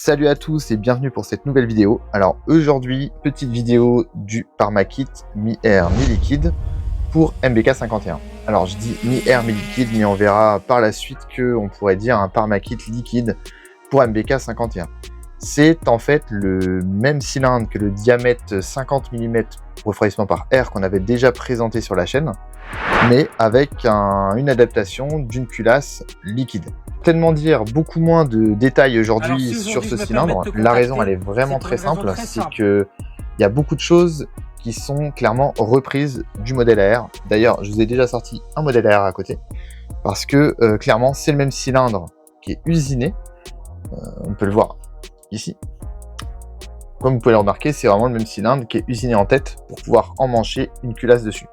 Salut à tous et bienvenue pour cette nouvelle vidéo. Alors aujourd'hui, petite vidéo du ParmaKit mi-air mi-liquide pour MBK51. Alors je dis mi-air mi-liquide, mais on verra par la suite qu'on pourrait dire un ParmaKit liquide pour MBK51. C'est en fait le même cylindre que le diamètre 50 mm refroidissement par air qu'on avait déjà présenté sur la chaîne, mais avec une adaptation d'une culasse liquide. Tellement dire beaucoup moins de détails aujourd'hui sur ce cylindre. La raison, elle est vraiment très simple, c'est que il y a beaucoup de choses qui sont clairement reprises du modèle AR. D'ailleurs, je vous ai déjà sorti un modèle AR à côté, parce que clairement, c'est le même cylindre qui est usiné. On peut le voir ici. Comme vous pouvez le remarquer, c'est vraiment le même cylindre qui est usiné en tête pour pouvoir emmancher une culasse dessus.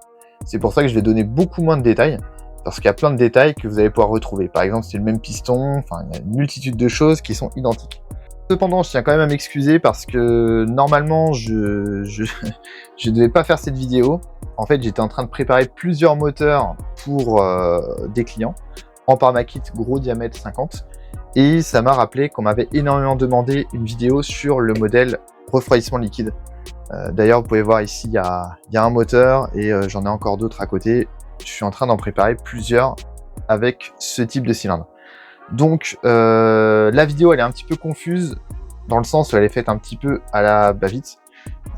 C'est pour ça que je vais donner beaucoup moins de détails, parce qu'il y a plein de détails que vous allez pouvoir retrouver. Par exemple, c'est le même piston, enfin, il y a une multitude de choses qui sont identiques. Cependant, je tiens quand même à m'excuser parce que normalement, je ne devais pas faire cette vidéo. En fait, j'étais en train de préparer plusieurs moteurs pour des clients en ParmaKit gros diamètre 50. Et ça m'a rappelé qu'on m'avait énormément demandé une vidéo sur le modèle refroidissement liquide. D'ailleurs, vous pouvez voir ici, il y a un moteur et j'en ai encore d'autres à côté. Je suis en train d'en préparer plusieurs avec ce type de cylindre. Donc, la vidéo, elle est un petit peu confuse dans le sens où elle est faite un petit peu à la va-vite.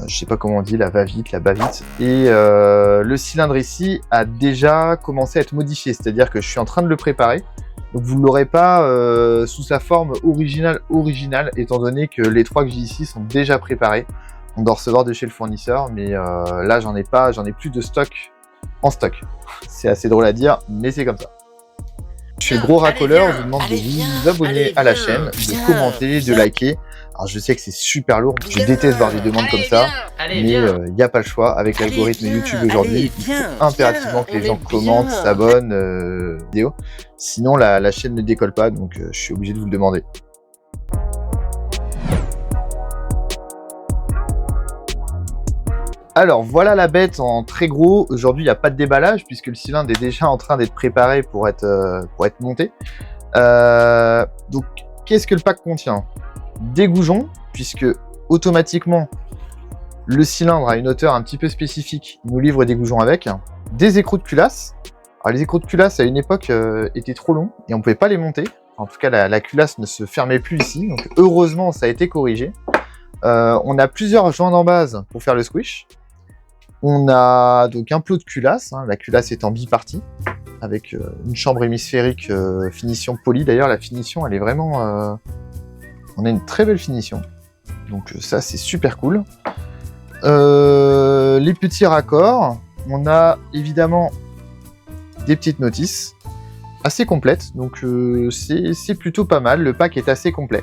Je sais pas comment on dit, la va-vite, la va-vite. Et le cylindre ici a déjà commencé à être modifié, c'est-à-dire que je suis en train de le préparer. Donc vous ne l'aurez pas sous sa forme originale, étant donné que les trois que j'ai ici sont déjà préparés. On doit recevoir de chez le fournisseur, mais là j'en ai plus de stock en stock. C'est assez drôle à dire, mais c'est comme ça. Je suis le gros racoleur, je vous demande de vous abonner à la chaîne, de commenter, de liker. Alors je sais que c'est super lourd, je déteste voir des demandes comme ça, mais il n'y a pas le choix. Avec l'algorithme YouTube aujourd'hui, il faut impérativement que les gens commentent, s'abonnent, vidéo. Sinon la chaîne ne décolle pas, donc je suis obligé de vous le demander. Alors voilà la bête en très gros. Aujourd'hui il n'y a pas de déballage puisque le cylindre est déjà en train d'être préparé pour être monté. Donc qu'est-ce que le pack contient? Des goujons, puisque automatiquement le cylindre a une hauteur un petit peu spécifique, il nous livre des goujons avec. Des écrous de culasse. Alors les écrous de culasse à une époque étaient trop longs et on ne pouvait pas les monter. En tout cas la culasse ne se fermait plus ici, donc heureusement ça a été corrigé. On a plusieurs joints d'embase pour faire le squish. On a donc un plot de culasse, la culasse est en bipartie, avec une chambre hémisphérique finition polie. D'ailleurs la finition elle est vraiment... on a une très belle finition, donc ça c'est super cool. Les petits raccords, on a évidemment des petites notices, assez complètes, donc c'est plutôt pas mal, le pack est assez complet.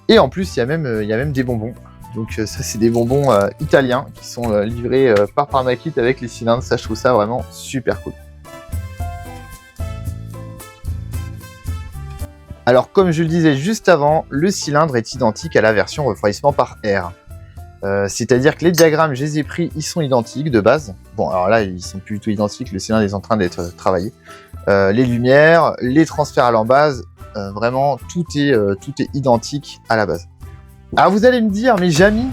Et en plus il y a même des bonbons. Donc ça c'est des bonbons italiens qui sont livrés par ParmaKit avec les cylindres, ça je trouve ça vraiment super cool. Alors comme je le disais juste avant, le cylindre est identique à la version refroidissement par air. C'est-à-dire que les diagrammes, je les ai pris, ils sont identiques de base. Bon alors là ils sont plus du tout identiques, le cylindre est en train d'être travaillé. Les lumières, les transferts à l'embase, vraiment tout est identique à la base. Alors vous allez me dire, mais Jamy,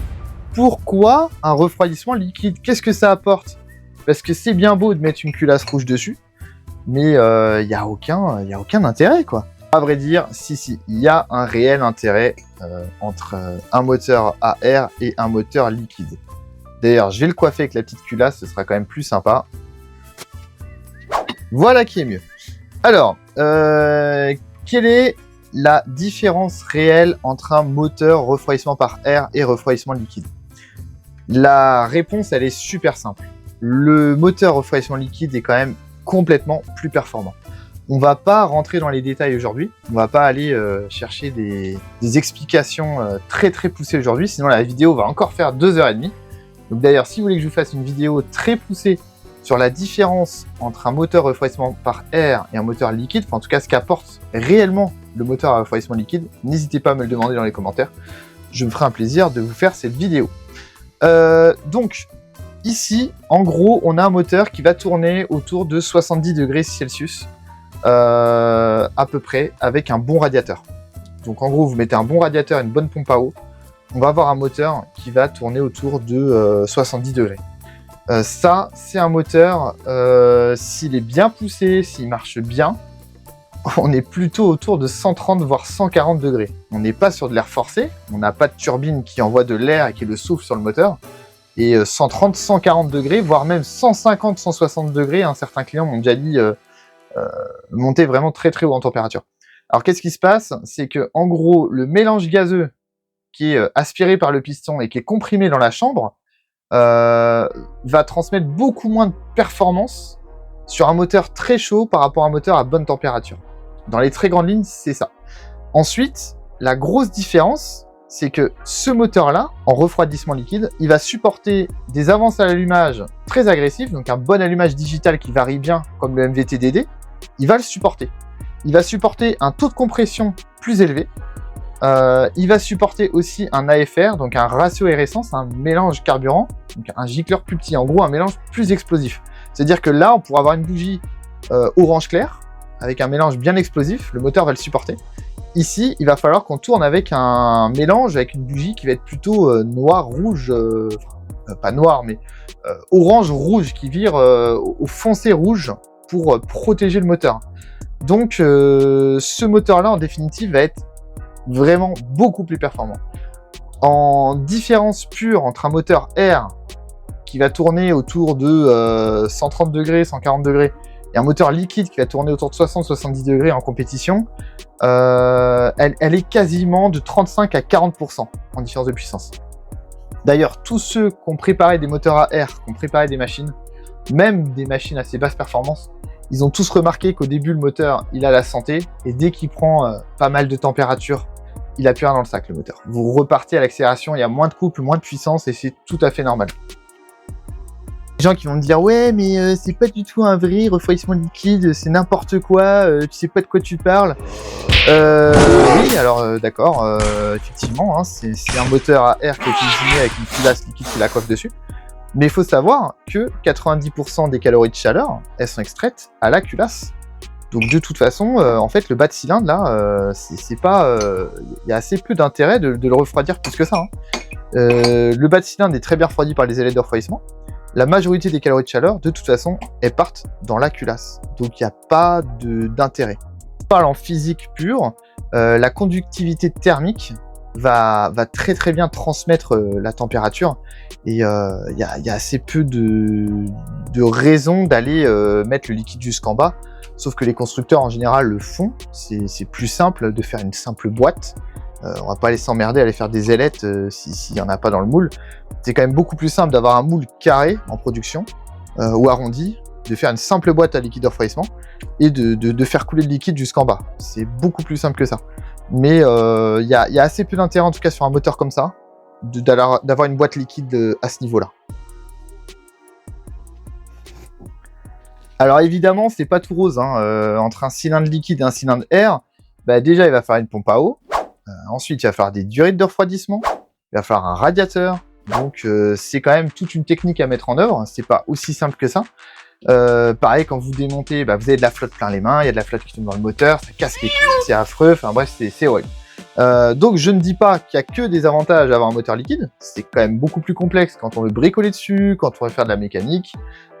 pourquoi un refroidissement liquide? Qu'est-ce que ça apporte? Parce que c'est bien beau de mettre une culasse rouge dessus, mais il n'y a aucun intérêt quoi. À vrai dire, si, il y a un réel intérêt entre un moteur à air et un moteur liquide. D'ailleurs, je vais le coiffer avec la petite culasse, ce sera quand même plus sympa. Voilà qui est mieux. Alors, quelle est la différence réelle entre un moteur refroidissement par air et refroidissement liquide? La réponse, elle est super simple. Le moteur refroidissement liquide est quand même complètement plus performant. On va pas rentrer dans les détails aujourd'hui, on va pas aller chercher des explications très poussées aujourd'hui, sinon la vidéo va encore faire 2h30. Donc d'ailleurs, si vous voulez que je vous fasse une vidéo très poussée sur la différence entre un moteur refroidissement par air et un moteur liquide, enfin en tout cas ce qu'apporte réellement le moteur à refroidissement liquide, n'hésitez pas à me le demander dans les commentaires. Je me ferai un plaisir de vous faire cette vidéo. Donc, ici, en gros, on a un moteur qui va tourner autour de 70 degrés Celsius, à peu près, avec un bon radiateur. donc en gros vous mettez un bon radiateur et une bonne pompe à eau, on va avoir un moteur qui va tourner autour de 70 degrés. Ça, c'est un moteur, s'il est bien poussé, s'il marche bien, on est plutôt autour de 130 voire 140 degrés. On n'est pas sur de l'air forcé, on n'a pas de turbine qui envoie de l'air et qui le souffle sur le moteur. Et 130, 140 degrés, voire même 150, 160 degrés, certains clients m'ont déjà dit monter vraiment très très haut en température. Alors qu'est-ce qui se passe? C'est que en gros, le mélange gazeux qui est aspiré par le piston et qui est comprimé dans la chambre va transmettre beaucoup moins de performance sur un moteur très chaud par rapport à un moteur à bonne température. Dans les très grandes lignes, c'est ça. Ensuite, la grosse différence, c'est que ce moteur-là, en refroidissement liquide, il va supporter des avances à l'allumage très agressives, donc un bon allumage digital qui varie bien, comme le MVT-DD, il va le supporter. Il va supporter un taux de compression plus élevé, il va supporter aussi un AFR, donc un ratio air-essence, un mélange carburant, donc un gicleur plus petit, en gros un mélange plus explosif. C'est-à-dire que là, on pourra avoir une bougie orange clair, avec un mélange bien explosif, le moteur va le supporter. Ici, il va falloir qu'on tourne avec un mélange, avec une bougie qui va être plutôt noir-rouge, pas noir, mais orange-rouge, qui vire au foncé rouge pour protéger le moteur. Donc, ce moteur-là, en définitive, va être vraiment beaucoup plus performant. En différence pure entre un moteur air qui va tourner autour de 130 degrés, 140 degrés, et un moteur liquide qui va tourner autour de 60-70 degrés en compétition, elle est quasiment de 35 à 40% en différence de puissance. D'ailleurs, tous ceux qui ont préparé des moteurs à air, qui ont préparé des machines, même des machines assez basse performance, ils ont tous remarqué qu'au début, le moteur, il a la santé, et dès qu'il prend pas mal de température, il a plus rien dans le sac, le moteur. Vous repartez à l'accélération, il y a moins de couple, moins de puissance, et c'est tout à fait normal. Les gens qui vont me dire « Ouais, mais c'est pas du tout un vrai refroidissement liquide, c'est n'importe quoi, tu sais pas de quoi tu parles. » Oui, alors d'accord, effectivement, hein, c'est un moteur à air qui est cuisiné avec une culasse liquide qui la coiffe dessus. Mais il faut savoir que 90% des calories de chaleur, elles sont extraites à la culasse. Donc de toute façon, en fait, le bas de cylindre, là, c'est pas... Il y a assez peu d'intérêt de le refroidir plus que ça. Hein. Le bas de cylindre est très bien refroidi par les ailettes de refroidissement. La majorité des calories de chaleur, de toute façon, elles partent dans la culasse. Donc il n'y a pas d'intérêt. On parle en physique pure, la conductivité thermique va très très bien transmettre la température. Et il y a assez peu de raisons d'aller mettre le liquide jusqu'en bas. Sauf que les constructeurs en général le font. C'est plus simple de faire une simple boîte. On va pas aller s'emmerder à aller faire des ailettes s'il n'y en a pas dans le moule. C'est quand même beaucoup plus simple d'avoir un moule carré en production ou arrondi, de faire une simple boîte à liquide de refroidissement et de faire couler le liquide jusqu'en bas. C'est beaucoup plus simple que ça. Mais il y a assez peu d'intérêt en tout cas sur un moteur comme ça d'avoir une boîte liquide à ce niveau-là. Alors évidemment, c'est pas tout rose. Hein. Entre un cylindre liquide et un cylindre air, bah, déjà il va falloir une pompe à eau. Ensuite, il va falloir des durées de refroidissement, il va falloir un radiateur, donc c'est quand même toute une technique à mettre en œuvre, c'est pas aussi simple que ça. Pareil, quand vous démontez, bah, vous avez de la flotte plein les mains, il y a de la flotte qui tombe dans le moteur, ça casse les cuisses, c'est affreux, enfin bref, c'est horrible. Donc je ne dis pas qu'il n'y a que des avantages à avoir un moteur liquide, c'est quand même beaucoup plus complexe quand on veut bricoler dessus, quand on veut faire de la mécanique,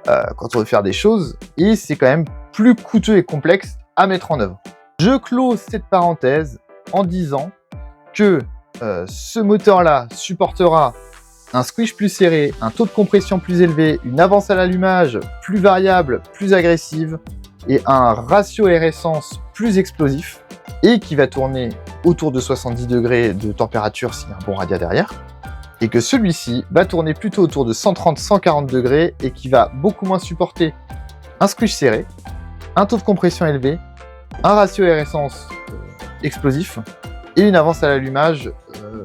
quand on veut faire des choses, et c'est quand même plus coûteux et complexe à mettre en œuvre. Je close cette parenthèse en disant que ce moteur-là supportera un squish plus serré, un taux de compression plus élevé, une avance à l'allumage plus variable, plus agressive, et un ratio air-essence plus explosif, et qui va tourner autour de 70 degrés de température s'il y a un bon radiat derrière, et que celui-ci va tourner plutôt autour de 130-140 degrés, et qui va beaucoup moins supporter un squish serré, un taux de compression élevé, un ratio air-essence explosif, et une avance à l'allumage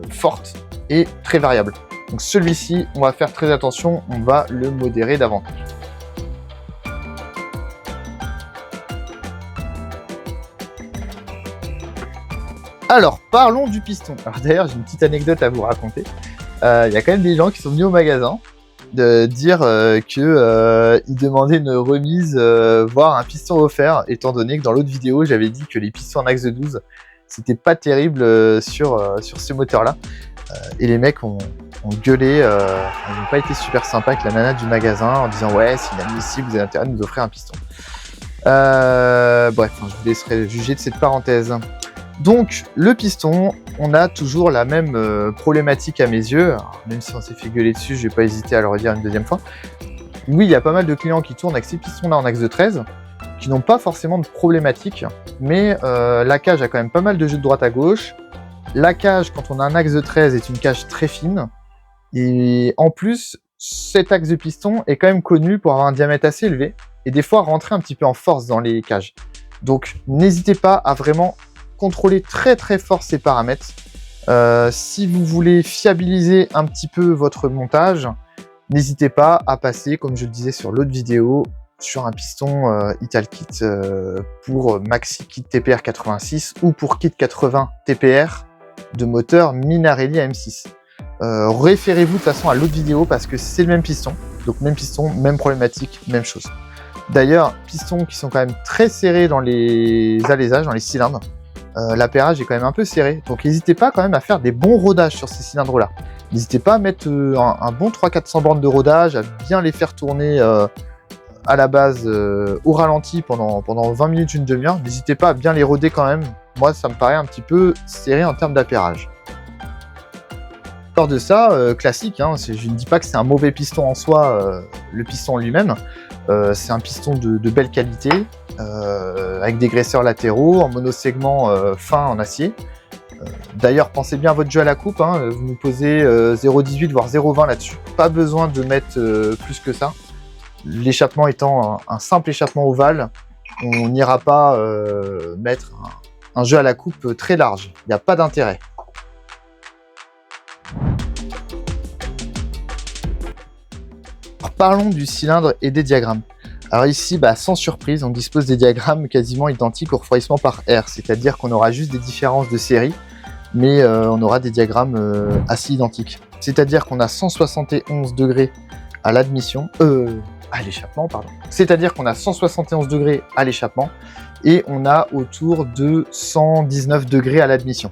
forte et très variable. Donc celui-ci, on va faire très attention, on va le modérer davantage. Alors, parlons du piston. Alors d'ailleurs, j'ai une petite anecdote à vous raconter. Il y a quand même des gens qui sont venus au magasin de dire qu'ils demandaient une remise, voire un piston offert, étant donné que dans l'autre vidéo, j'avais dit que les pistons en axe de 12 c'était pas terrible sur ce moteur-là. Et les mecs ont gueulé, ils n'ont pas été super sympas avec la nana du magasin en disant ouais, c'est inadmissible, vous avez intérêt de nous offrir un piston. Bref, je vous laisserai juger de cette parenthèse. Donc le piston, on a toujours la même problématique à mes yeux. Alors, même si on s'est fait gueuler dessus, je vais pas hésiter à le redire une deuxième fois. Oui, il y a pas mal de clients qui tournent avec ces pistons-là en axe de 13, qui n'ont pas forcément de problématique, mais la cage a quand même pas mal de jeux de droite à gauche. La cage, quand on a un axe de 13, est une cage très fine, et en plus, cet axe de piston est quand même connu pour avoir un diamètre assez élevé, et des fois rentrer un petit peu en force dans les cages. Donc n'hésitez pas à vraiment contrôler très très fort ces paramètres. Si vous voulez fiabiliser un petit peu votre montage, n'hésitez pas à passer, comme je le disais sur l'autre vidéo, sur un piston Italkit pour Maxi Kit TPR 86 ou pour Kit 80 TPR de moteur Minarelli AM6. Référez-vous de toute façon à l'autre vidéo parce que c'est le même piston. Donc même piston, même problématique, même chose. D'ailleurs, pistons qui sont quand même très serrés dans les alaisages, dans les cylindres. L'appairage est quand même un peu serré. Donc n'hésitez pas quand même à faire des bons rodages sur ces cylindres-là. N'hésitez pas à mettre un bon 300-400 bornes de rodage, à bien les faire tourner à la base au ralenti pendant 20 minutes, une demi-heure. N'hésitez pas à bien les roder quand même. Moi, ça me paraît un petit peu serré en termes d'appairage. Hors de ça, classique, hein, je ne dis pas que c'est un mauvais piston en soi, le piston lui-même. C'est un piston de belle qualité, avec des graisseurs latéraux, en monosegment fin en acier. D'ailleurs, pensez bien à votre jeu à la coupe, hein, vous nous posez 0,18 voire 0,20 là-dessus. Pas besoin de mettre plus que ça. L'échappement étant un simple échappement ovale, on n'ira pas mettre un jeu à la coupe très large. Il n'y a pas d'intérêt. Parlons du cylindre et des diagrammes. Alors ici, sans surprise, on dispose des diagrammes quasiment identiques au refroidissement par air, c'est-à-dire qu'on aura juste des différences de série, mais on aura des diagrammes assez identiques. C'est-à-dire qu'on a 171 degrés à l'admission, à l'échappement, pardon. C'est-à-dire qu'on a 171 degrés à l'échappement et on a autour de 119 degrés à l'admission.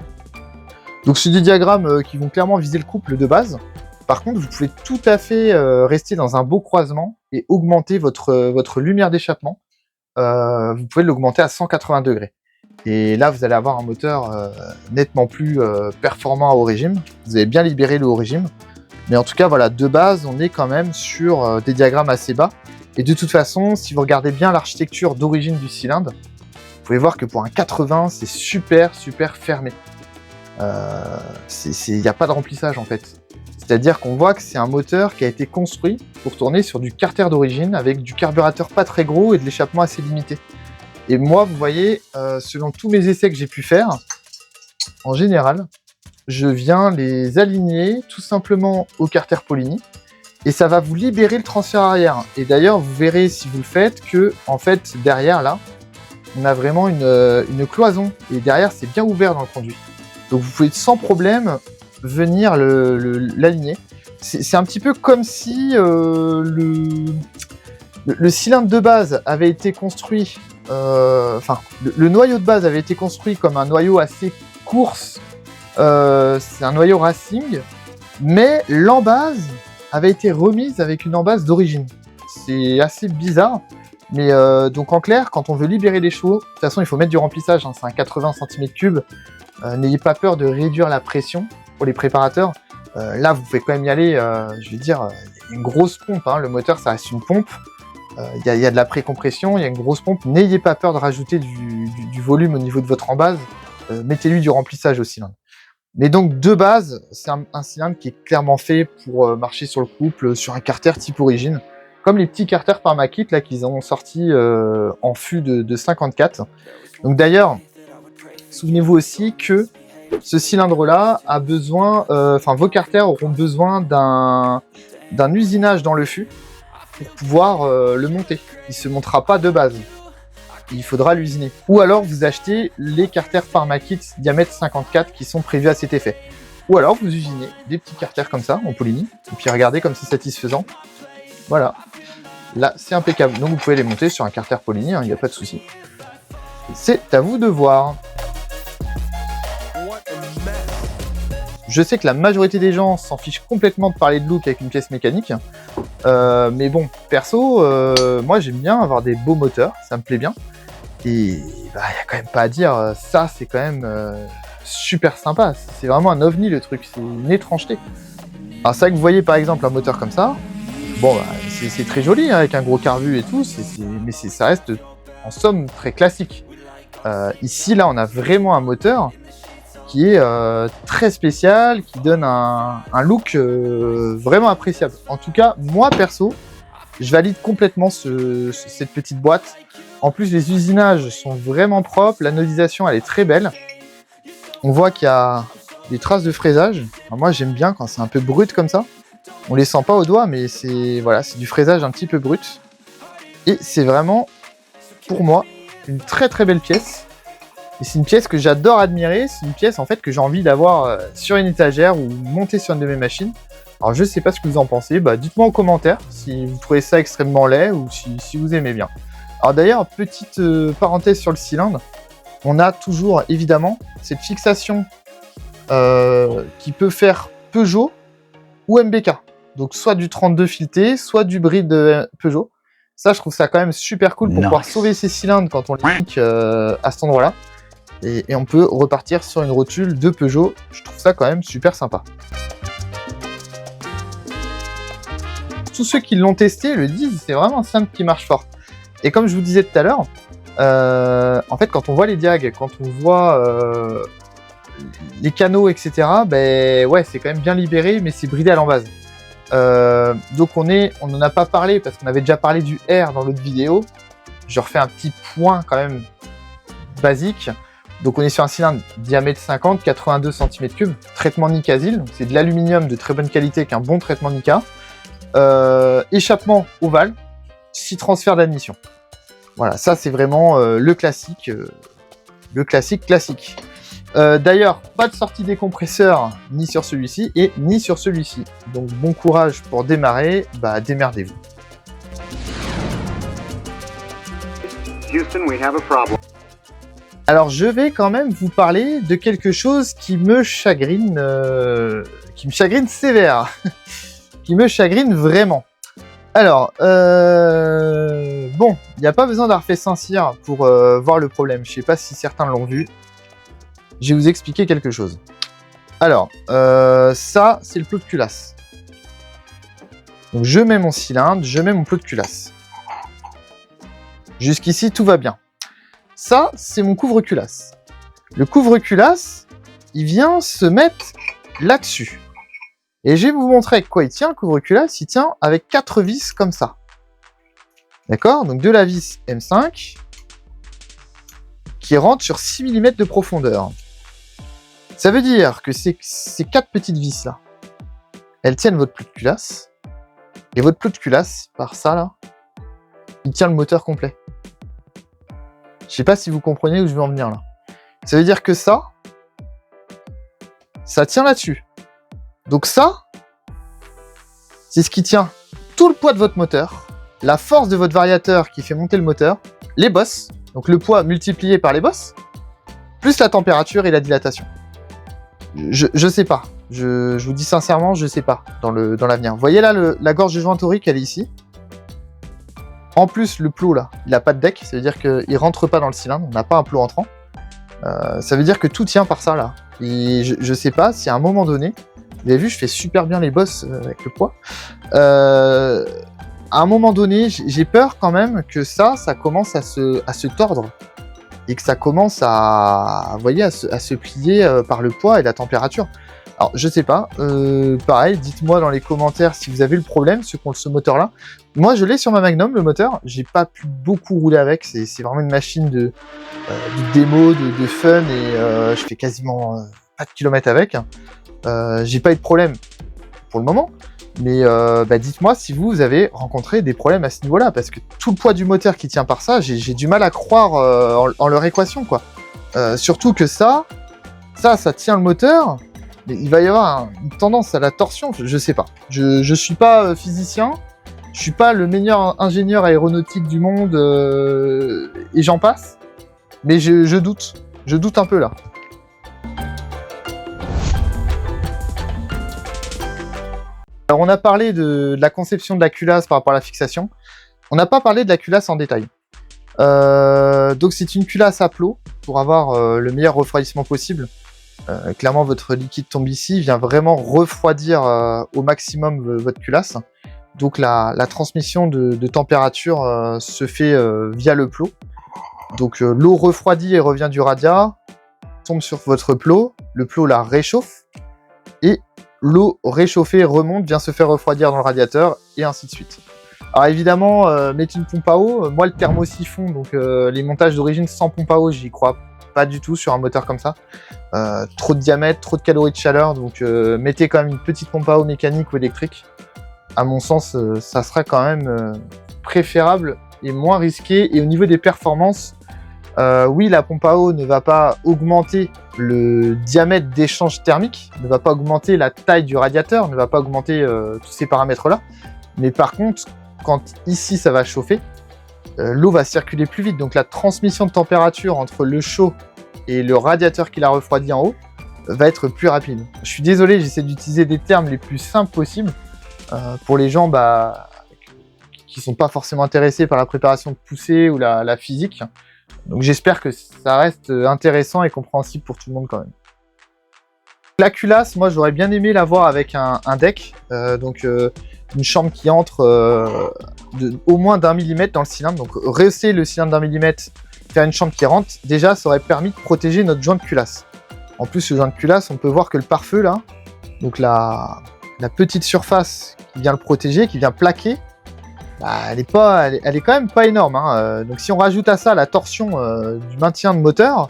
Donc c'est des diagrammes qui vont clairement viser le couple de base. Par contre, vous pouvez tout à fait rester dans un beau croisement et augmenter votre lumière d'échappement. Vous pouvez l'augmenter à 180 degrés. Et là, vous allez avoir un moteur nettement plus performant à haut régime. Vous avez bien libéré le haut régime. Mais en tout cas, voilà, de base, on est quand même sur des diagrammes assez bas. Et de toute façon, si vous regardez bien l'architecture d'origine du cylindre, vous pouvez voir que pour un 80, c'est super fermé. Il n'y a pas de remplissage en fait. C'est-à-dire qu'on voit que c'est un moteur qui a été construit pour tourner sur du carter d'origine avec du carburateur pas très gros et de l'échappement assez limité. Et moi, vous voyez, selon tous mes essais que j'ai pu faire, en général, je viens les aligner tout simplement au carter Polini et ça va vous libérer le transfert arrière. Et d'ailleurs, vous verrez si vous le faites que, en fait, derrière là, on a vraiment une cloison et derrière, c'est bien ouvert dans le conduit. Donc vous pouvez sans problème venir l'aligner. C'est un petit peu comme si le cylindre de base avait été construit, le noyau de base avait été construit comme un noyau assez course, c'est un noyau racing, mais l'embase avait été remise avec une embase d'origine. C'est assez bizarre, mais donc en clair, quand on veut libérer les chevaux, de toute façon il faut mettre du remplissage, hein, c'est un 80 cm3, n'ayez pas peur de réduire la pression pour les préparateurs. Là, vous pouvez quand même y aller, je vais dire, il y a une grosse pompe, hein, le moteur, ça reste une pompe. Il y a de la précompression, il y a une grosse pompe. N'ayez pas peur de rajouter du volume au niveau de votre embase. Mettez-lui du remplissage au cylindre. Mais donc, de base, c'est un cylindre qui est clairement fait pour marcher sur le couple, sur un carter type origine. Comme les petits carters Parmakit, là, qu'ils ont sorti en fût de 54. Donc d'ailleurs, souvenez-vous aussi que ce cylindre-là a besoin, vos carters auront besoin d'un usinage dans le fût pour pouvoir le monter. Il ne se montera pas de base. Il faudra l'usiner. Ou alors vous achetez les carters Parmakit diamètre 54 qui sont prévus à cet effet. Ou alors vous usinez des petits carters comme ça en Polini. Et puis regardez comme c'est satisfaisant. Voilà. Là c'est impeccable. Donc vous pouvez les monter sur un carter Polini, il n'y a pas de souci. C'est à vous de voir. Je sais que la majorité des gens s'en fichent complètement de parler de look avec une pièce mécanique. Mais bon, perso, moi j'aime bien avoir des beaux moteurs, ça me plaît bien. Et bah, y a quand même pas à dire, ça c'est quand même super sympa. C'est vraiment un ovni le truc, c'est une étrangeté. Alors c'est vrai que vous voyez par exemple un moteur comme ça, bon bah, c'est très joli hein, avec un gros carbu et tout, mais ça reste en somme très classique. Ici là on a vraiment un moteur qui est très spécial, qui donne un look vraiment appréciable. En tout cas, moi perso, je valide complètement cette petite boîte. En plus, les usinages sont vraiment propres, l'anodisation elle est très belle. On voit qu'il y a des traces de fraisage. Alors moi j'aime bien quand c'est un peu brut comme ça. On les sent pas au doigt, mais c'est voilà, c'est du fraisage un petit peu brut. Et c'est vraiment, pour moi, une très très belle pièce. Et c'est une pièce que j'adore admirer. C'est une pièce en fait que j'ai envie d'avoir sur une étagère ou monter sur une de mes machines. Alors je sais pas ce que vous en pensez. Bah, dites-moi en commentaire si vous trouvez ça extrêmement laid ou si vous aimez bien. Alors d'ailleurs, petite parenthèse sur le cylindre. On a toujours évidemment cette fixation qui peut faire Peugeot ou MBK. Donc soit du 32 fileté, soit du bris de Peugeot. Ça, je trouve ça quand même super cool pour pouvoir sauver ses cylindres quand on les pique à cet endroit-là. Et on peut repartir sur une rotule de Peugeot. Je trouve ça quand même super sympa. Tous ceux qui l'ont testé le disent, c'est vraiment un cylindre qui marche fort. Et comme je vous disais tout à l'heure, en fait, quand on voit les diags, quand on voit les canaux, etc., ben ouais, c'est quand même bien libéré, mais c'est bridé à l'embase. Donc on n'en a pas parlé parce qu'on avait déjà parlé du R dans l'autre vidéo. Je refais un petit point quand même basique. Donc on est sur un cylindre diamètre 50, 82 cm3, traitement Nicasil, donc c'est de l'aluminium de très bonne qualité avec un bon traitement Nica. Échappement ovale, 6 transferts d'admission. Voilà, ça c'est vraiment le classique classique. D'ailleurs, pas de sortie des compresseurs ni sur celui-ci et ni sur celui-ci. Donc bon courage pour démarrer, bah démerdez-vous. Houston, we have a problem. Alors je vais quand même vous parler de quelque chose qui me chagrine sévère, qui me chagrine vraiment. Alors, bon, il n'y a pas besoin d'Arfait Saint-Cyr pour voir le problème. Je sais pas si certains l'ont vu. Je vais vous expliquer quelque chose. Alors, ça, c'est le plot de culasse. Donc, je mets mon cylindre, je mets mon plot de culasse. Jusqu'ici, tout va bien. Ça, c'est mon couvre-culasse. Le couvre-culasse, il vient se mettre là-dessus. Et je vais vous montrer avec quoi il tient, le couvre-culasse. Il tient avec 4 vis comme ça. D'accord? Donc de la vis M5 qui rentre sur 6 mm de profondeur. Ça veut dire que ces 4 petites vis là, elles tiennent votre plot de culasse. Et votre plot de culasse, par ça là, il tient le moteur complet. Je sais pas si vous comprenez où je veux en venir là. Ça veut dire que ça tient là-dessus. Donc ça, c'est ce qui tient tout le poids de votre moteur, la force de votre variateur qui fait monter le moteur, les bosses, donc le poids multiplié par les bosses, plus la température et la dilatation. Je sais pas. Je vous dis sincèrement, je sais pas dans l'avenir. Vous voyez là, la gorge de joint torique, elle est ici. En plus, le plot là, il n'a pas de deck, ça veut dire qu'il rentre pas dans le cylindre, on n'a pas un plot entrant. Ça veut dire que tout tient par ça là. Et je sais pas si à un moment donné, vous avez vu, je fais super bien les bosses avec le poids. À un moment donné, j'ai peur quand même que ça commence à se tordre. Et que ça commence vous voyez, à se plier par le poids et la température. Alors, je sais pas. Pareil, dites-moi dans les commentaires si vous avez le problème, ceux qui ont ce moteur-là. Moi, je l'ai sur ma Magnum, le moteur. J'ai pas pu beaucoup rouler avec. C'est vraiment une machine de démo, de fun. Et je fais quasiment pas de kilomètres avec. J'ai pas eu de problème pour le moment. Mais dites-moi si vous avez rencontré des problèmes à ce niveau-là. Parce que tout le poids du moteur qui tient par ça, j'ai du mal à croire en leur équation, quoi. Surtout que ça tient le moteur. Mais il va y avoir une tendance à la torsion, je sais pas. Je suis pas physicien, je suis pas le meilleur ingénieur aéronautique du monde, et j'en passe. Mais je doute un peu là. Alors on a parlé de la conception de la culasse par rapport à la fixation. On n'a pas parlé de la culasse en détail. Donc c'est une culasse à plot pour avoir le meilleur refroidissement possible. Clairement votre liquide tombe ici, vient vraiment refroidir au maximum votre culasse. Donc la transmission de température se fait via le plot. Donc l'eau refroidit et revient du radiat, tombe sur votre plot, le plot la réchauffe, et l'eau réchauffée remonte, vient se faire refroidir dans le radiateur, et ainsi de suite. Alors évidemment, mettez une pompe à eau. Moi, le thermosiphon, donc les montages d'origine sans pompe à eau, j'y crois pas du tout sur un moteur comme ça. Trop de diamètre, trop de calories de chaleur, donc mettez quand même une petite pompe à eau mécanique ou électrique. À mon sens, ça sera quand même préférable et moins risqué. Et au niveau des performances, oui, la pompe à eau ne va pas augmenter le diamètre d'échange thermique, ne va pas augmenter la taille du radiateur, ne va pas augmenter tous ces paramètres-là. Mais par contre, quand ici ça va chauffer, l'eau va circuler plus vite. Donc la transmission de température entre le chaud et le radiateur qui l'a refroidi en haut va être plus rapide. Je suis désolé, j'essaie d'utiliser des termes les plus simples possibles pour les gens qui sont pas forcément intéressés par la préparation de poussée ou la physique. Donc j'espère que ça reste intéressant et compréhensible pour tout le monde quand même. La culasse, moi j'aurais bien aimé l'avoir avec un deck, une chambre qui entre au moins d'1 millimètre dans le cylindre. Donc rehausser le cylindre d'1 millimètre, faire une chambre qui rentre, déjà ça aurait permis de protéger notre joint de culasse. En plus, le joint de culasse, on peut voir que le pare-feu là, donc la petite surface qui vient le protéger, qui vient plaquer, bah, elle est quand même pas énorme, hein. Donc si on rajoute à ça la torsion du maintien de moteur,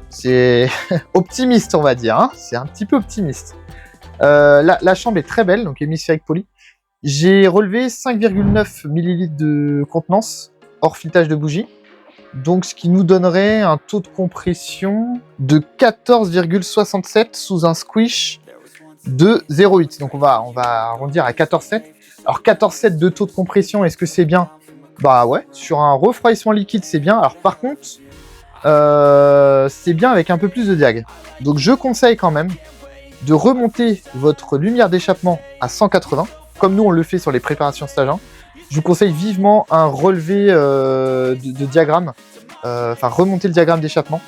c'est optimiste on va dire, hein. C'est un petit peu optimiste. La chambre est très belle, donc hémisphérique poli. J'ai relevé 5,9 ml de contenance hors filetage de bougie, donc ce qui nous donnerait un taux de compression de 14,67 sous un squish de 0,8. Donc on va arrondir à 14,7. Alors 14,7 de taux de compression, est-ce que c'est bien? Bah ouais, sur un refroidissement liquide c'est bien. Alors par contre, c'est bien avec un peu plus de diag. Donc je conseille quand même de remonter votre lumière d'échappement à 180, comme nous on le fait sur les préparations stage 1. Je vous conseille vivement un relevé de diagramme, enfin remonter le diagramme d'échappement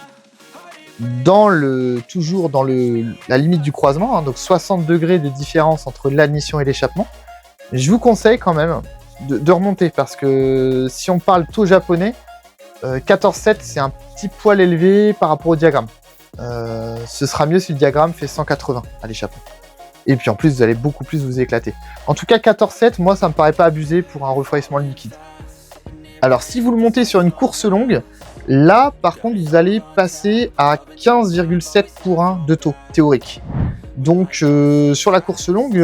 toujours dans la limite du croisement, hein, donc 60 degrés de différence entre l'admission et l'échappement. Je vous conseille quand même de remonter, parce que si on parle taux japonais, 14,7 c'est un petit poil élevé par rapport au diagramme. Ce sera mieux si le diagramme fait 180 à l'échappement. Et puis en plus, vous allez beaucoup plus vous éclater. En tout cas, 14,7, moi, ça me paraît pas abusé pour un refroidissement liquide. Alors, si vous le montez sur une course longue, là, par contre, vous allez passer à 15,7 pour 1 de taux théorique. Donc, sur la course longue,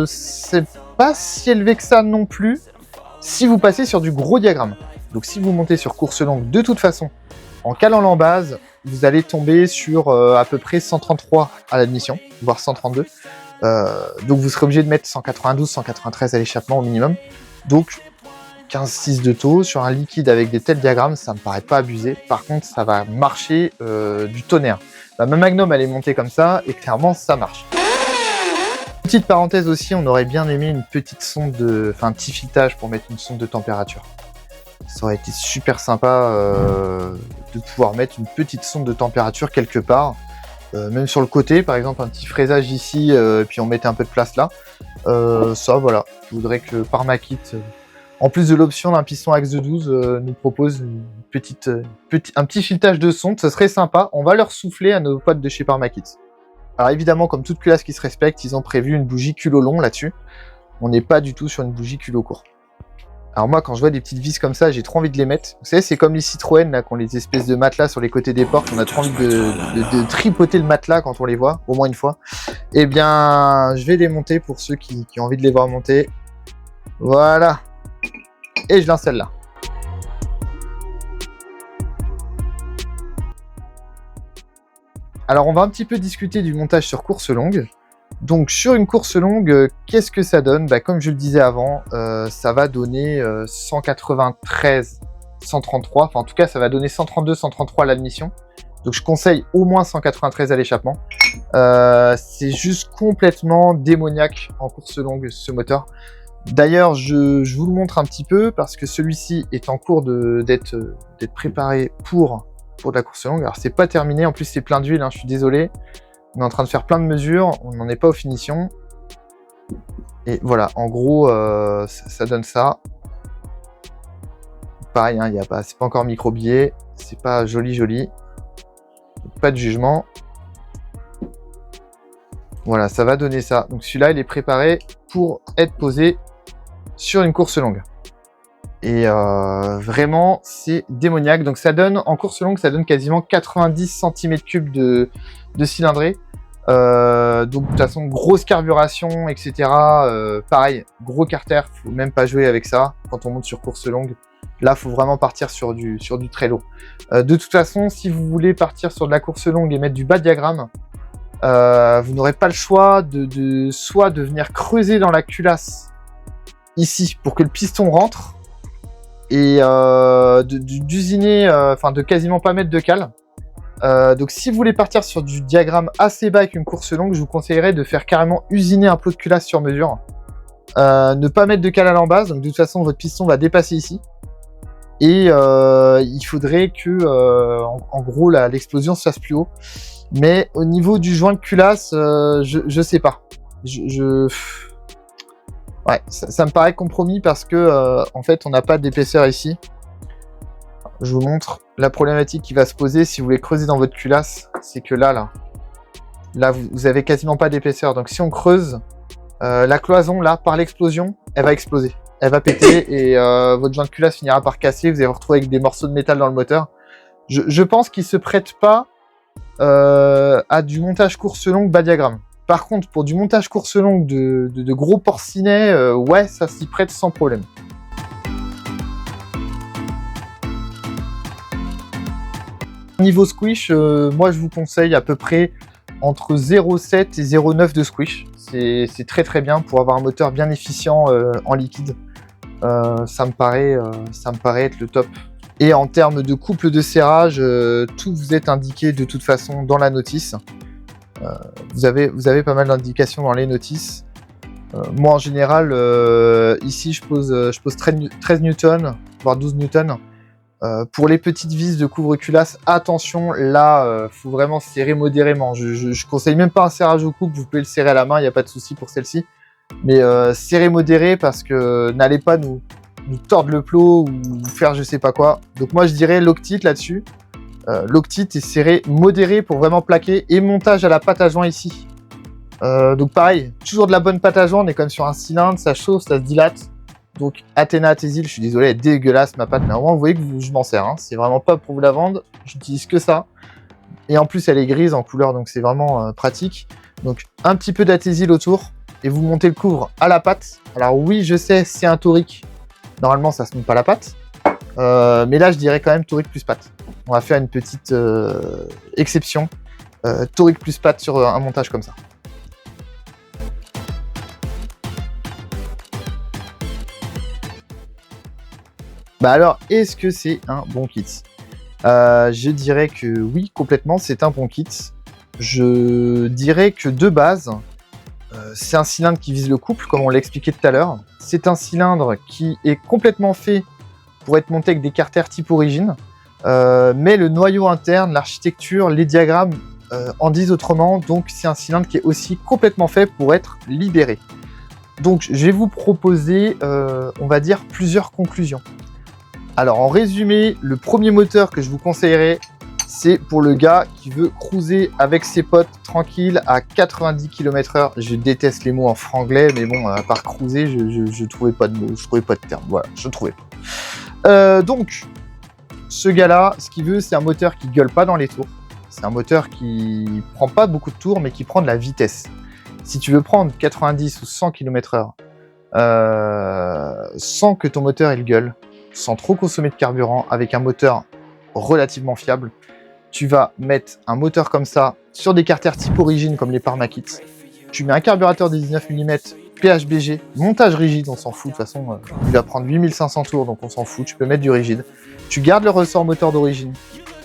c'est pas si élevé que ça non plus, si vous passez sur du gros diagramme. Donc, si vous montez sur course longue, de toute façon, en calant l'embase, vous allez tomber sur à peu près 133 à l'admission, voire 132. Donc vous serez obligé de mettre 192, 193 à l'échappement au minimum. Donc 15,6 de taux sur un liquide avec des tels diagrammes, ça me paraît pas abusé. Par contre, ça va marcher du tonnerre. Ma Magnum, elle est montée comme ça et clairement, ça marche. Petite parenthèse aussi, on aurait bien aimé une petite sonde un petit filetage pour mettre une sonde de température. Ça aurait été super sympa de pouvoir mettre une petite sonde de température quelque part, même sur le côté, par exemple un petit fraisage ici, puis on mettait un peu de place là. Ça, voilà, je voudrais que Parmakit, en plus de l'option d'un piston axe de 12, nous propose un petit filetage de sonde, ça serait sympa. On va leur souffler à nos potes de chez Parmakit. Alors évidemment, comme toute culasse qui se respecte, ils ont prévu une bougie culot long là-dessus. On n'est pas du tout sur une bougie culot court. Alors moi, quand je vois des petites vis comme ça, j'ai trop envie de les mettre. Vous savez, c'est comme les Citroën, là, qui ont les espèces de matelas sur les côtés des portes. On a trop envie de tripoter le matelas quand on les voit, au moins une fois. Eh bien, je vais les monter pour ceux qui ont envie de les voir monter. Voilà. Et je l'installe là. Alors, on va un petit peu discuter du montage sur course longue. Donc sur une course longue, qu'est-ce que ça donne? Bah, comme je le disais avant, ça va donner 193, 133, enfin en tout cas ça va donner 132, 133 à l'admission. Donc je conseille au moins 193 à l'échappement. C'est juste complètement démoniaque en course longue ce moteur. D'ailleurs, je vous le montre un petit peu parce que celui-ci est en cours d'être préparé pour de la course longue. Alors c'est pas terminé, en plus c'est plein d'huile, hein, je suis désolé. On est en train de faire plein de mesures, on n'en est pas aux finitions. Et voilà, en gros, ça donne ça. Pareil, hein, c'est pas encore microbillé, c'est pas joli. Pas de jugement. Voilà, ça va donner ça. Donc celui-là, il est préparé pour être posé sur une course longue. Et vraiment, c'est démoniaque. Donc ça donne, en course longue, ça donne quasiment 90 cm3 de cylindrée. Donc de toute façon, grosse carburation, etc. Pareil, gros carter, faut même pas jouer avec ça quand on monte sur course longue. Là, faut vraiment partir sur du très lourd. De toute façon, si vous voulez partir sur de la course longue et mettre du bas diagramme, vous n'aurez pas le choix soit de venir creuser dans la culasse ici pour que le piston rentre et d'usiner, enfin de quasiment pas mettre de cale. Donc si vous voulez partir sur du diagramme assez bas avec une course longue, je vous conseillerais de faire carrément usiner un plot de culasse sur mesure. Ne pas mettre de cale à l'embase, donc de toute façon votre piston va dépasser ici. Et il faudrait que, en gros, l'explosion se fasse plus haut. Mais au niveau du joint de culasse, je sais pas. Ouais, ça me paraît compromis parce que, en fait, on n'a pas d'épaisseur ici. Je vous montre la problématique qui va se poser si vous voulez creuser dans votre culasse. C'est que là, vous avez quasiment pas d'épaisseur. Donc si on creuse, la cloison, là, par l'explosion, elle va exploser. Elle va péter et votre joint de culasse finira par casser. Vous allez vous retrouver avec des morceaux de métal dans le moteur. Je pense qu'il ne se prête pas à du montage course longue bas diagramme. Par contre, pour du montage course longue de gros porcinets, ouais, ça s'y prête sans problème. Niveau squish, moi je vous conseille à peu près entre 0,7 et 0,9 de squish. C'est très très bien pour avoir un moteur bien efficient en liquide. Ça me paraît être le top. Et en termes de couple de serrage, tout vous est indiqué de toute façon dans la notice. Vous avez pas mal d'indications dans les notices. Moi en général, ici je pose 13 newtons, voire 12 newtons. Pour les petites vis de couvre-culasse, attention, là, faut vraiment serrer modérément. Je conseille même pas un serrage au couple, vous pouvez le serrer à la main, il n'y a pas de souci pour celle-ci. Mais serrez modéré parce que n'allez pas nous tordre le plot ou faire je sais pas quoi. Donc moi je dirais loctite là-dessus. Loctite et serré modéré pour vraiment plaquer et montage à la pâte à joint ici. Donc pareil, toujours de la bonne pâte à joint, on est quand même sur un cylindre, ça chauffe, ça se dilate. Donc Athena Athesil, je suis désolé, elle est dégueulasse ma pâte, mais au moins vous voyez que je m'en sers, hein. C'est vraiment pas pour vous la vendre, j'utilise que ça. Et en plus elle est grise en couleur, donc c'est vraiment pratique. Donc un petit peu d'Athesil autour, et vous montez le couvre à la pâte. Alors oui, je sais, c'est un torique, normalement ça se monte pas à la pâte. Mais là je dirais quand même torique plus pâte. On va faire une petite exception, torique plus pâte sur un montage comme ça. Bah alors, est-ce que c'est un bon kit? Je dirais que oui, complètement, c'est un bon kit. Je dirais que de base, c'est un cylindre qui vise le couple, comme on l'a expliqué tout à l'heure. C'est un cylindre qui est complètement fait pour être monté avec des carters type origine. Mais le noyau interne, l'architecture, les diagrammes en disent autrement. Donc c'est un cylindre qui est aussi complètement fait pour être libéré. Donc je vais vous proposer, on va dire, plusieurs conclusions. Alors en résumé, le premier moteur que je vous conseillerais, c'est pour le gars qui veut cruiser avec ses potes tranquille à 90 km/h. Je déteste les mots en franglais, mais bon, à part cruiser, je trouvais pas de mots, je trouvais pas de terme. Voilà, je trouvais pas. Donc, ce gars-là, ce qu'il veut, c'est un moteur qui gueule pas dans les tours. C'est un moteur qui prend pas beaucoup de tours, mais qui prend de la vitesse. Si tu veux prendre 90 ou 100 km/h sans que ton moteur il gueule, sans trop consommer de carburant, avec un moteur relativement fiable, tu vas mettre un moteur comme ça sur des carters type origine comme les Parmakit. Tu mets un carburateur de 19 mm PHBG, montage rigide, on s'en fout de toute façon, il va prendre 8500 tours donc on s'en fout, tu peux mettre du rigide. Tu gardes le ressort moteur d'origine,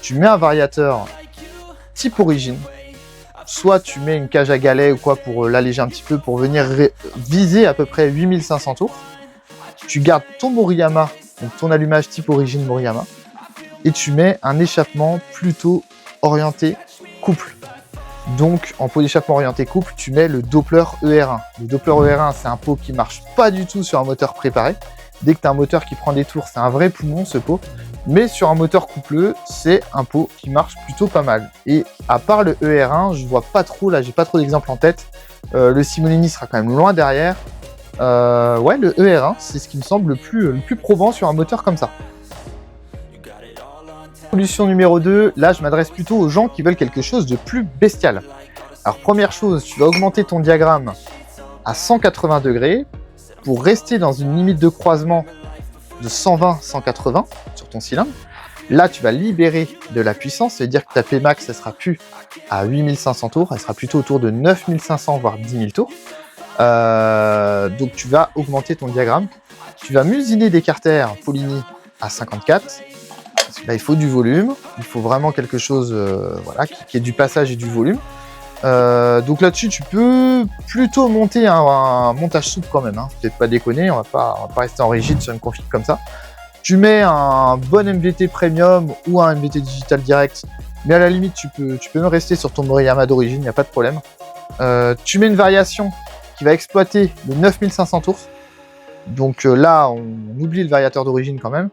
tu mets un variateur type origine, soit tu mets une cage à galets ou quoi pour l'alléger un petit peu, pour venir viser à peu près 8500 tours. Tu gardes ton Moriyama, donc ton allumage type origine Moriyama, et tu mets un échappement plutôt orienté couple. Donc en pot d'échappement orienté couple, tu mets le Doppler ER1. Le Doppler ER1, c'est un pot qui marche pas du tout sur un moteur préparé. Dès que tu as un moteur qui prend des tours, c'est un vrai poumon ce pot. Mais sur un moteur coupleux, c'est un pot qui marche plutôt pas mal. Et à part le ER1, je vois pas trop, là j'ai pas trop d'exemples en tête. Le Simonini sera quand même loin derrière. Ouais, le ER1, c'est ce qui me semble le plus probant sur un moteur comme ça. Solution numéro 2, là je m'adresse plutôt aux gens qui veulent quelque chose de plus bestial. Alors première chose, tu vas augmenter ton diagramme à 180 degrés pour rester dans une limite de croisement de 120-180 sur ton cylindre. Là tu vas libérer de la puissance, c'est-à-dire que ta Pmax elle sera plus à 8500 tours, elle sera plutôt autour de 9500 voire 10 000 tours. Donc tu vas augmenter ton diagramme, tu vas musiner des carters Polini à 54. Là, il faut du volume, il faut vraiment quelque chose voilà, qui ait du passage et du volume. Donc là-dessus, tu peux plutôt monter un montage souple quand même. Hein. Peut-être pas déconner, on va pas rester en rigide sur une config comme ça. Tu mets un bon MVT Premium ou un MVT Digital Direct, mais à la limite, tu peux même rester sur ton Moriyama d'origine, il n'y a pas de problème. Tu mets une variation qui va exploiter les 9500 tours. Donc là, on oublie le variateur d'origine quand même.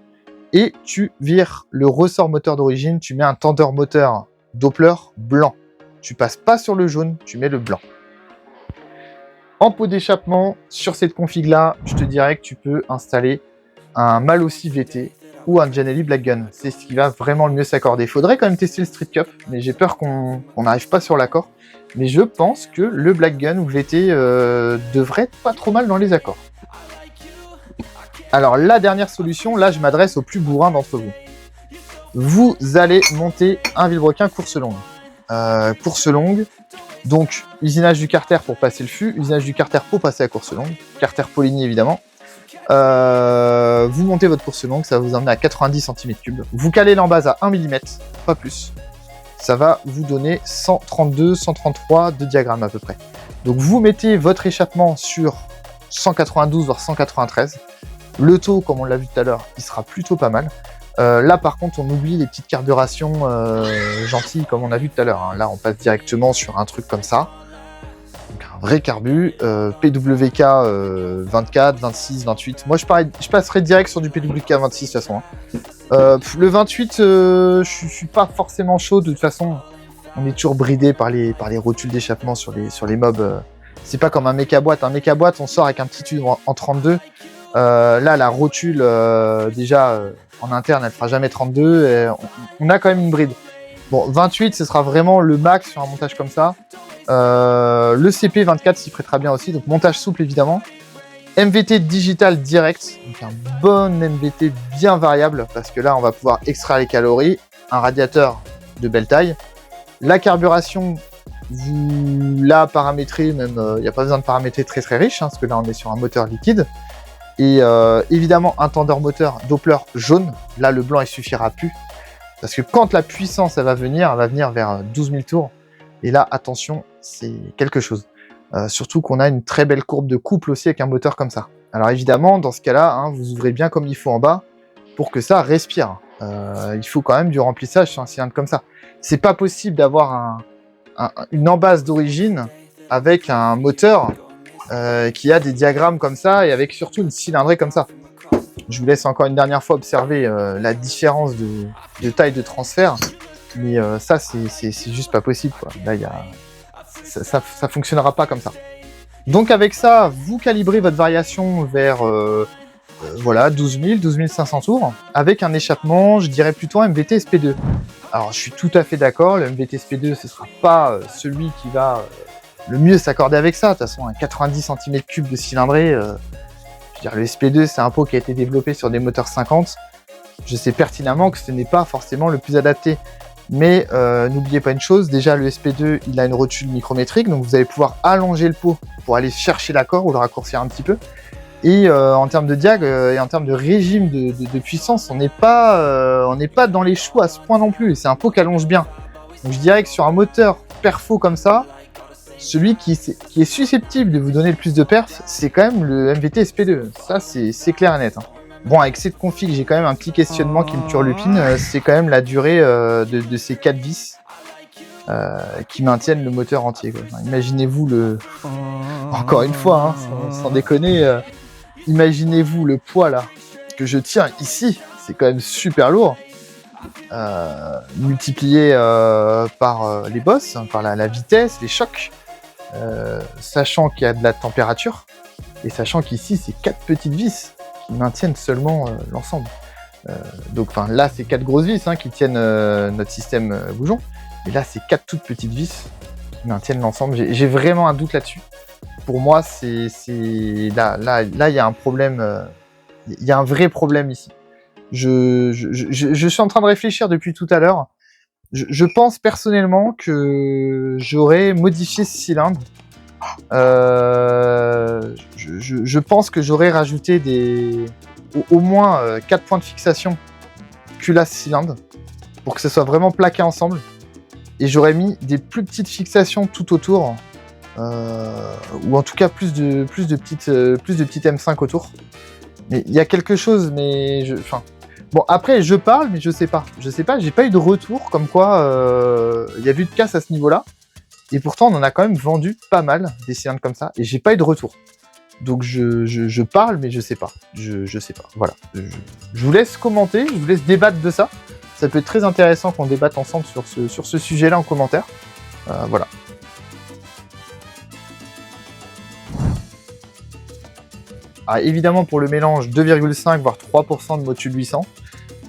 Et tu vires le ressort moteur d'origine, tu mets un tendeur moteur Doppler blanc. Tu passes pas sur le jaune, tu mets le blanc. En pot d'échappement, sur cette config-là, je te dirais que tu peux installer un Malossi VT ou un Janelli Black Gun. C'est ce qui va vraiment le mieux s'accorder. Il faudrait quand même tester le Street Cup, mais j'ai peur qu'on n'arrive pas sur l'accord. Mais je pense que le Black Gun ou VT devrait être pas trop mal dans les accords. Alors la dernière solution, là je m'adresse aux plus bourrins d'entre vous. Vous allez monter un vilebrequin course longue. Course longue, donc usinage du carter pour passer le fût, usinage du carter pour passer à course longue, carter Polini évidemment. Vous montez votre course longue, ça va vous emmener à 90 cm3. Vous calez l'embase à 1 mm, pas plus. Ça va vous donner 132-133 de diagramme à peu près. Donc vous mettez votre échappement sur 192 voire 193. Le taux, comme on l'a vu tout à l'heure, il sera plutôt pas mal. Là, par contre, on oublie les petites carburations gentilles, comme on a vu tout à l'heure. Hein. Là, on passe directement sur un truc comme ça. Donc, un vrai carbu. PWK 24, 26, 28. Moi, je passerai direct sur du PWK 26, de toute façon. Hein. Le 28, je suis pas forcément chaud. De toute façon, on est toujours bridé par les rotules d'échappement sur les mobs. C'est pas comme un méca boîte. Un méca boîte, on sort avec un petit tube en 32. Là, la rotule, déjà, en interne, elle fera jamais 32. Et on a quand même une bride. Bon, 28, ce sera vraiment le max sur un montage comme ça. Le CP 24 s'y prêtera bien aussi. Donc, montage souple, évidemment. MVT digital direct. Donc, un bon MVT bien variable. Parce que là, on va pouvoir extraire les calories. Un radiateur de belle taille. La carburation, vous la paramétrez. Même, il n'y a pas besoin de paramétrer très très riche. Hein, parce que là, on est sur un moteur liquide. Et évidemment, un tendeur moteur Doppler jaune. Là, le blanc, il suffira plus. Parce que quand la puissance, elle va venir vers 12 000 tours. Et là, attention, c'est quelque chose. Surtout qu'on a une très belle courbe de couple aussi avec un moteur comme ça. Alors évidemment, dans ce cas-là, hein, vous ouvrez bien comme il faut en bas pour que ça respire. Il faut quand même du remplissage sur un cylindre comme ça. C'est pas possible d'avoir une embase d'origine avec un moteur qui a des diagrammes comme ça et avec surtout une cylindrée comme ça. Je vous laisse encore une dernière fois observer la différence de taille de transfert, mais ça c'est juste pas possible, quoi. Là, ça fonctionnera pas comme ça. Donc avec ça, vous calibrez votre variation vers voilà, 12 000, 12 500 tours, avec un échappement, je dirais plutôt un MVT SP2. Alors je suis tout à fait d'accord, le MVT SP2 ce sera pas celui qui va le mieux s'accorder avec ça. De toute façon, un 90 cm3 de cylindrée, je veux dire, le SP2, c'est un pot qui a été développé sur des moteurs 50. Je sais pertinemment que ce n'est pas forcément le plus adapté. Mais n'oubliez pas une chose, déjà le SP2, il a une rotule micrométrique, donc vous allez pouvoir allonger le pot pour aller chercher l'accord ou le raccourcir un petit peu. Et en termes de diag et en termes de régime de puissance, on n'est pas dans les choux à ce point non plus. C'est un pot qui allonge bien. Donc je dirais que sur un moteur perfos comme ça, celui qui est susceptible de vous donner le plus de perf, c'est quand même le MVT SP2. Ça, c'est clair et net. Hein. Bon, avec cette config, j'ai quand même un petit questionnement qui me turlupine. C'est quand même la durée de ces 4 vis qui maintiennent le moteur entier. Enfin, imaginez-vous le... Encore une fois, hein, sans déconner, imaginez-vous le poids là que je tiens ici. C'est quand même super lourd. Multiplié par les bosses, par la vitesse, les chocs, sachant qu'il y a de la température, et sachant qu'ici, c'est 4 petites vis qui maintiennent seulement l'ensemble. Donc là, c'est 4 grosses vis qui tiennent notre système bougeon, et là, c'est 4 toutes petites vis qui maintiennent l'ensemble. J'ai vraiment un doute là-dessus. Pour moi, là, il y a un problème, il y a un vrai problème ici. Je suis en train de réfléchir depuis tout à l'heure. Je pense personnellement que j'aurais modifié ce cylindre. Je pense que j'aurais rajouté au moins 4 points de fixation culasse cylindre pour que ce soit vraiment plaqué ensemble. Et j'aurais mis des plus petites fixations tout autour. Ou en tout cas plus de petites M5 autour. Mais il y a quelque chose, mais bon, après, je parle, mais je sais pas. J'ai pas eu de retour comme quoi il y a eu de casse à ce niveau-là. Et pourtant, on en a quand même vendu pas mal des cylindres comme ça. Et j'ai pas eu de retour. Donc je parle, mais je sais pas. Je sais pas. Voilà. Je vous laisse commenter, je vous laisse débattre de ça. Ça peut être très intéressant qu'on débatte ensemble sur ce sujet-là en commentaire. Voilà. Ah, évidemment, pour le mélange, 2,5 voire 3% de Motul 800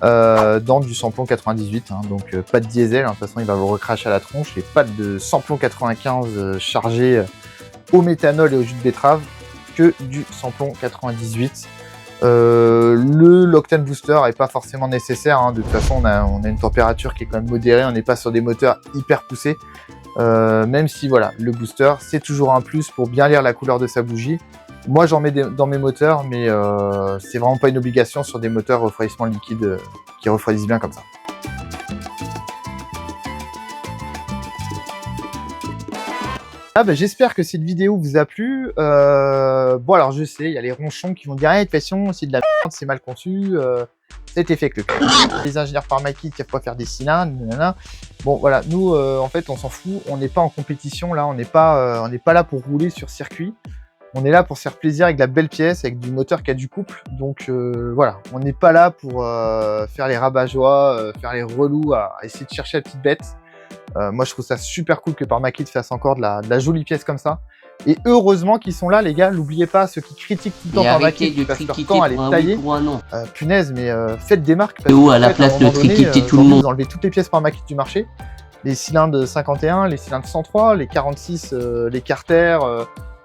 dans du samplon 98. Hein, donc pas de diesel, hein, de toute façon il va vous recracher à la tronche. Et pas de samplon 95 chargé au méthanol et au jus de betterave, que du samplon 98. Le Loctane Booster n'est pas forcément nécessaire. Hein, de toute façon, on a une température qui est quand même modérée. On n'est pas sur des moteurs hyper poussés. Même si voilà, le booster, c'est toujours un plus pour bien lire la couleur de sa bougie. Moi, j'en mets dans mes moteurs, mais c'est vraiment pas une obligation sur des moteurs refroidissement liquide qui refroidissent bien comme ça. Ah bah, j'espère que cette vidéo vous a plu. Bon, alors je sais, il y a les ronchons qui vont dire de toute façon, c'est de la merde, c'est mal conçu, c'était fait que le les ingénieurs Parmakit qui savent pas faire des cylindres, nanana. Bon voilà, nous en fait on s'en fout, on n'est pas en compétition là, on n'est pas là pour rouler sur circuit. On est là pour se faire plaisir avec de la belle pièce, avec du moteur qui a du couple. Donc voilà, on n'est pas là pour faire les rabat-joie, faire les relous à essayer de chercher la petite bête. Moi, je trouve ça super cool que Parmakit fasse encore de la jolie pièce comme ça. Et heureusement qu'ils sont là, les gars. N'oubliez pas, ceux qui critiquent tout le temps Parmakit, qui passent leur temps à les tailler. Punaise, mais faites des marques. Parce à la place de critiquer tout le monde. Vous enlevez toutes les pièces Parmakit du marché. Les cylindres 51, les cylindres 103, les 46, les carters...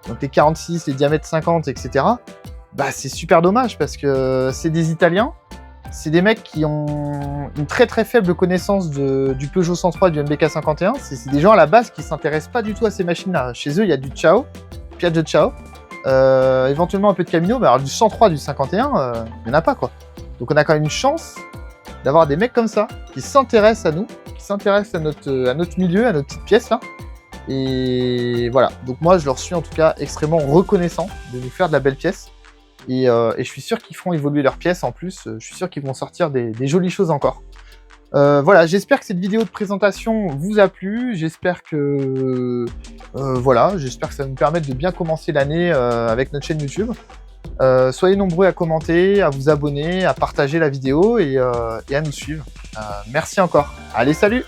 donc les 46, les diamètres 50, etc. Bah c'est super dommage parce que c'est des Italiens, c'est des mecs qui ont une très très faible connaissance du Peugeot 103 et du MBK 51. C'est des gens à la base qui s'intéressent pas du tout à ces machines-là. Chez eux, il y a du Ciao, Piaggio Ciao, éventuellement un peu de Camino, mais alors du 103, du 51, il n'y en a pas quoi. Donc on a quand même une chance d'avoir des mecs comme ça qui s'intéressent à nous, qui s'intéressent à notre milieu, à notre petite pièce là. Et voilà, donc moi je leur suis en tout cas extrêmement reconnaissant de nous faire de la belle pièce. Et je suis sûr qu'ils feront évoluer leur pièce en plus, je suis sûr qu'ils vont sortir des jolies choses encore. Voilà, j'espère que cette vidéo de présentation vous a plu, j'espère que voilà, j'espère que ça va nous permettre de bien commencer l'année avec notre chaîne YouTube. Soyez nombreux à commenter, à vous abonner, à partager la vidéo et à nous suivre. Merci encore. Allez, salut!